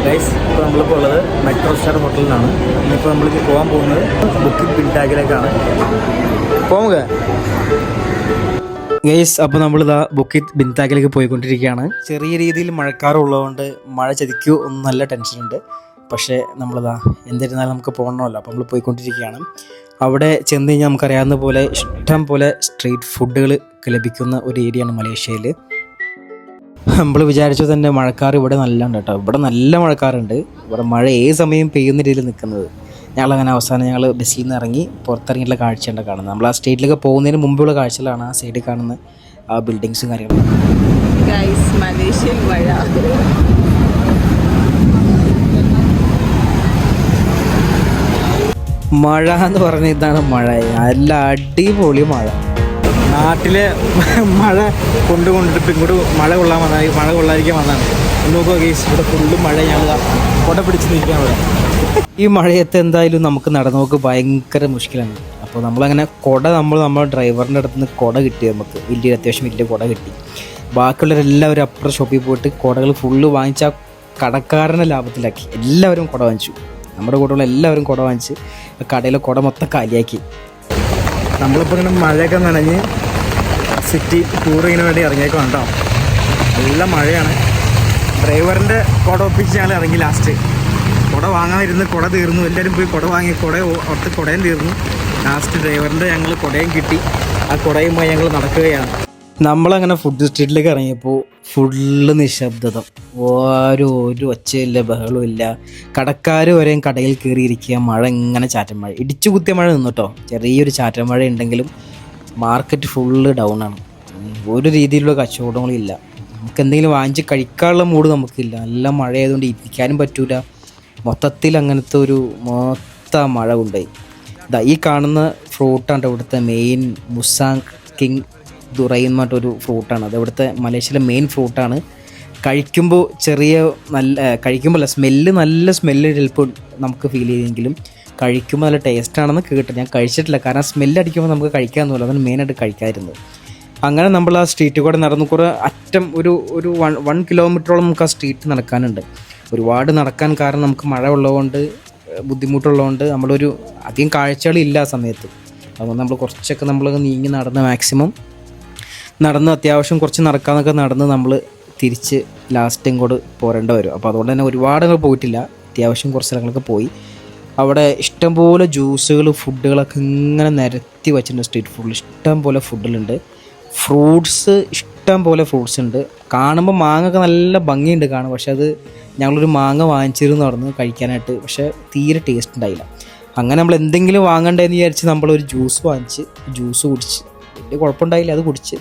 Guys, ഇപ്പോൾ നമ്മളിപ്പോൾ ഉള്ളത് മെട്രോ സ്റ്റാർ ഹോട്ടലിലാണ്. ഇന്നിപ്പോൾ നമ്മൾക്ക് പോകാൻ പോകുന്നത് ബുക്കിംഗ് പിൻടാഗിലേക്കാണ്. പോവുക ഗൈസ്. അപ്പോൾ നമ്മളിതാ ബുക്കിംഗ് ബിൻതാഗിലേക്ക് പോയിക്കൊണ്ടിരിക്കുകയാണ്. ചെറിയ രീതിയിൽ മഴക്കാറുള്ളതുകൊണ്ട് മഴ ചതിക്കോ ഒന്നും നല്ല ടെൻഷനുണ്ട്. പക്ഷേ നമ്മളിതാ എന്തിരുന്നാലും നമുക്ക് പോകണമല്ലോ. അപ്പോൾ നമ്മൾ പോയിക്കൊണ്ടിരിക്കുകയാണ്. അവിടെ ചെന്ന് കഴിഞ്ഞാൽ നമുക്കറിയാവുന്ന പോലെ ഇഷ്ടം പോലെ സ്ട്രീറ്റ് ഫുഡുകൾ ലഭിക്കുന്ന ഒരു ഏരിയയാണ് മലേഷ്യയിൽ. നമ്മൾ വിചാരിച്ചു തന്നെ മഴക്കാർ ഇവിടെ നല്ല ഉണ്ട് കേട്ടോ. ഇവിടെ നല്ല മഴക്കാറുണ്ട്. ഇവിടെ മഴ ഏത് സമയം പെയ്യുന്ന രീതിയിൽ നിൽക്കുന്നത്. ഞങ്ങളങ്ങനെ അവസാനം ഞങ്ങൾ ബസ്സിൽ നിന്ന് ഇറങ്ങി പുറത്തിറങ്ങിയിട്ടുള്ള കാഴ്ചയുണ്ട് കാണുന്നത്. നമ്മൾ ആ സ്റ്റേറ്റിലൊക്കെ പോകുന്നതിന് മുമ്പുള്ള കാഴ്ചകളാണ് ആ സൈഡിൽ കാണുന്ന ആ ബിൽഡിങ്സും കാര്യങ്ങളും. മലേഷ്യൻ മഴ മഴ എന്ന് പറഞ്ഞ ഇതാണ് മഴ. നല്ല അടിപൊളി മഴ. നാട്ടിലെ മഴ കൊണ്ടിട്ട് ഇങ്ങോട്ട് മഴ കൊള്ളാൻ വന്നാൽ മഴ കൊള്ളാതിരിക്കാൻ വന്നതാണ്. നോക്കുക ഗൈസ്, ഇവിടെ ഫുള്ള് മഴ. ഞങ്ങൾ കൊട പിടിച്ച് നിൽക്കാൻ ഇവിടെ. ഈ മഴയത്ത് എന്തായാലും നമുക്ക് നടന്നു നോക്ക് ഭയങ്കര മുഷ്കിലാണ്. അപ്പോൾ നമ്മളങ്ങനെ നമ്മുടെ ഡ്രൈവറിൻ്റെ അടുത്ത് നിന്ന് കുട കിട്ടി. നമുക്ക് അത്യാവശ്യം വലിയ കുട കിട്ടി. ബാക്കിയുള്ളവരെല്ലാവരും അപ്പുറം ഷോപ്പിൽ പോയിട്ട് കുടകൾ ഫുള്ള് വാങ്ങിച്ച കടക്കാരനെ ലാഭത്തിലാക്കി. എല്ലാവരും കുട വാങ്ങിച്ചു. നമ്മുടെ കൂടെയുള്ള എല്ലാവരും കുട വാങ്ങിച്ച് കടയിലെ കുട മൊത്തം കാലിയാക്കി. നമ്മളിപ്പോൾ ഇങ്ങനെ മഴയൊക്കെ നനഞ്ഞ് സിറ്റി ടൂറിങ്ങിന് വേണ്ടി ഇറങ്ങിയേക്കും കണ്ടോ. നല്ല മഴയാണ്. ഡ്രൈവറിൻ്റെ കുട ഒപ്പിച്ച് ഞങ്ങൾ ഇറങ്ങി. ലാസ്റ്റ് കുട വാങ്ങാനിരുന്ന് കുട തീർന്നു. എല്ലാവരും പോയി കുട വാങ്ങി. ഒത്ത് കുടയും തീർന്നു. ലാസ്റ്റ് ഡ്രൈവറിൻ്റെ ഞങ്ങൾ കുടയും കിട്ടി. ആ കുടയുമായി ഞങ്ങൾ നടക്കുകയാണ്. നമ്മളങ്ങനെ ഫുഡ് സ്ട്രീറ്റിലേക്ക് ഇറങ്ങിയപ്പോൾ ഫുള്ള് നിശബ്ദത. ഒരു ഒച്ചയില്ല, ബഹളമില്ല. കടക്കാർ വരെയും കടയിൽ കയറിയിരിക്കുക. മഴ ഇങ്ങനെ ചാറ്റൻ മഴ, ഇടിച്ചു കുത്തിയ മഴ നിന്നു കേട്ടോ. ചെറിയൊരു ചാറ്റൻ മഴ ഉണ്ടെങ്കിലും മാർക്കറ്റ് ഫുള്ള് ഡൗൺ ആണ്. ഒരു രീതിയിലുള്ള കച്ചവടങ്ങളും ഇല്ല. നമുക്ക് എന്തെങ്കിലും വാങ്ങിച്ച് കഴിക്കാനുള്ള മൂഡ് നമുക്കില്ല. നല്ല മഴ ആയതുകൊണ്ട് ഇരിക്കാനും പറ്റൂല. മൊത്തത്തിൽ അങ്ങനത്തെ ഒരു മഴ കൊണ്ടുപോയി. ഈ കാണുന്ന ഫ്രൂട്ടാണ് ഇവിടുത്തെ മെയിൻ മുസാങ് കിങ് ദുറൈൻ എന്ന് പറഞ്ഞിട്ടൊരു ഫ്രൂട്ടാണ്. അത് ഇവിടുത്തെ മലേഷ്യയിലെ മെയിൻ ഫ്രൂട്ടാണ്. കഴിക്കുമ്പോൾ കഴിക്കുമ്പോൾ സ്മെല്ല് നല്ല സ്മെല്ല് ചിലപ്പോൾ നമുക്ക് ഫീൽ ചെയ്തെങ്കിലും കഴിക്കുമ്പോൾ നല്ല ടേസ്റ്റാണെന്ന് കേട്ടു. ഞാൻ കഴിച്ചിട്ടില്ല, കാരണം സ്മെല്ല് അടിക്കുമ്പോൾ നമുക്ക് കഴിക്കാമെന്നല്ലോ. അതാണ് മെയിനായിട്ട് കഴിക്കാതിരുന്നത്. അങ്ങനെ നമ്മൾ ആ സ്ട്രീറ്റിൽ കൂടെ നടന്ന് കുറേ അറ്റം ഒരു 1 കിലോമീറ്ററോളം നമുക്ക് ആ സ്ട്രീറ്റ് നടക്കാനുണ്ട്. ഒരുപാട് നടക്കാൻ, കാരണം നമുക്ക് മഴ ഉള്ളതുകൊണ്ട് ബുദ്ധിമുട്ടുള്ളതുകൊണ്ട് നമ്മളൊരു അധികം കാഴ്ചകളില്ല ആ സമയത്ത്. അതുകൊണ്ട് നമ്മൾ കുറച്ചൊക്കെ നീങ്ങി നടന്ന് മാക്സിമം നടന്ന് അത്യാവശ്യം കുറച്ച് നടക്കാമെന്നൊക്കെ നടന്ന് നമ്മൾ തിരിച്ച് ലാസ്റ്റ് ഇങ്ങോട്ട് പോരേണ്ടി വരും. അപ്പോൾ അതുകൊണ്ട് തന്നെ ഒരുപാട് പോയിട്ടില്ല. അത്യാവശ്യം കുറച്ച് സ്ഥലങ്ങളൊക്കെ പോയി. അവിടെ ഇഷ്ടംപോലെ ജ്യൂസുകൾ, ഫുഡുകളൊക്കെ ഇങ്ങനെ നിരത്തി വെച്ചിട്ടുണ്ട്. സ്ട്രീറ്റ് ഫുഡിൽ ഇഷ്ടം പോലെ ഫുഡിലുണ്ട്. ഫ്രൂട്ട്സ് ഇഷ്ടം പോലെ ഫ്രൂട്ട്സ് ഉണ്ട്. കാണുമ്പോൾ മാങ്ങയൊക്കെ നല്ല ഭംഗിയുണ്ട് കാണും. പക്ഷെ അത് ഞങ്ങളൊരു മാങ്ങ വാങ്ങിച്ചിരുന്നു നടന്ന് കഴിക്കാനായിട്ട്. പക്ഷേ തീരെ ടേസ്റ്റ് ഉണ്ടായില്ല. അങ്ങനെ നമ്മൾ എന്തെങ്കിലും വാങ്ങണ്ടേന്ന് വിചാരിച്ച് നമ്മളൊരു ജ്യൂസ് വാങ്ങിച്ച് ജ്യൂസ് കുടിച്ച് വലിയ കുഴപ്പമുണ്ടായില്ല. അത് കുടിച്ച്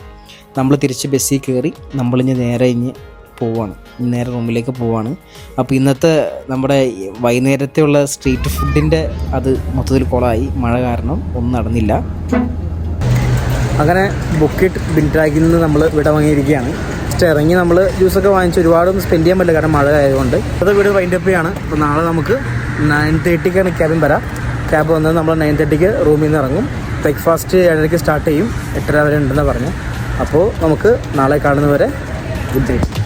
നമ്മൾ തിരിച്ച് ബസ്സിൽ കയറി നമ്മളിഞ്ഞ് നേരെ റൂമിലേക്ക് പോവാണ്. അപ്പോൾ ഇന്നത്തെ നമ്മുടെ വൈകുന്നേരത്തെയുള്ള സ്ട്രീറ്റ് ഫുഡിൻ്റെ അത് മൊത്തത്തിൽ കുളമായി. മഴ കാരണം ഒന്നും നടന്നില്ല. അങ്ങനെ ബുക്കിംഗ് ബിൻടാഗിൽ നിന്ന് നമ്മൾ ഇവിടെ വാങ്ങിയിരിക്കുകയാണ്. ജസ്റ്റ് ഇറങ്ങി നമ്മൾ ജ്യൂസൊക്കെ വാങ്ങിച്ച് ഒരുപാടൊന്നും സ്പെൻഡ് ചെയ്യാൻ പറ്റില്ല, കാരണം മഴ ആയതുകൊണ്ട്. അത് ഇവിടെ വൈൻഡപ്പ് ചെയ്യാണ്. അപ്പോൾ നാളെ നമുക്ക് 9:30ക്കാണ് ക്യാബിൻ വരാം. ക്യാബ് വന്നത് നമ്മൾ 9:30ക്ക് റൂമിൽ നിന്ന് ഇറങ്ങും. ബ്രേക്ക്ഫാസ്റ്റ് 7:30ക്ക് സ്റ്റാർട്ട് ചെയ്യും. 8:30 വരെ ഉണ്ടെന്ന് പറഞ്ഞു. അപ്പോൾ നമുക്ക് നാളെ കാണുന്നവരെ ഗുഡ് നൈറ്റ്.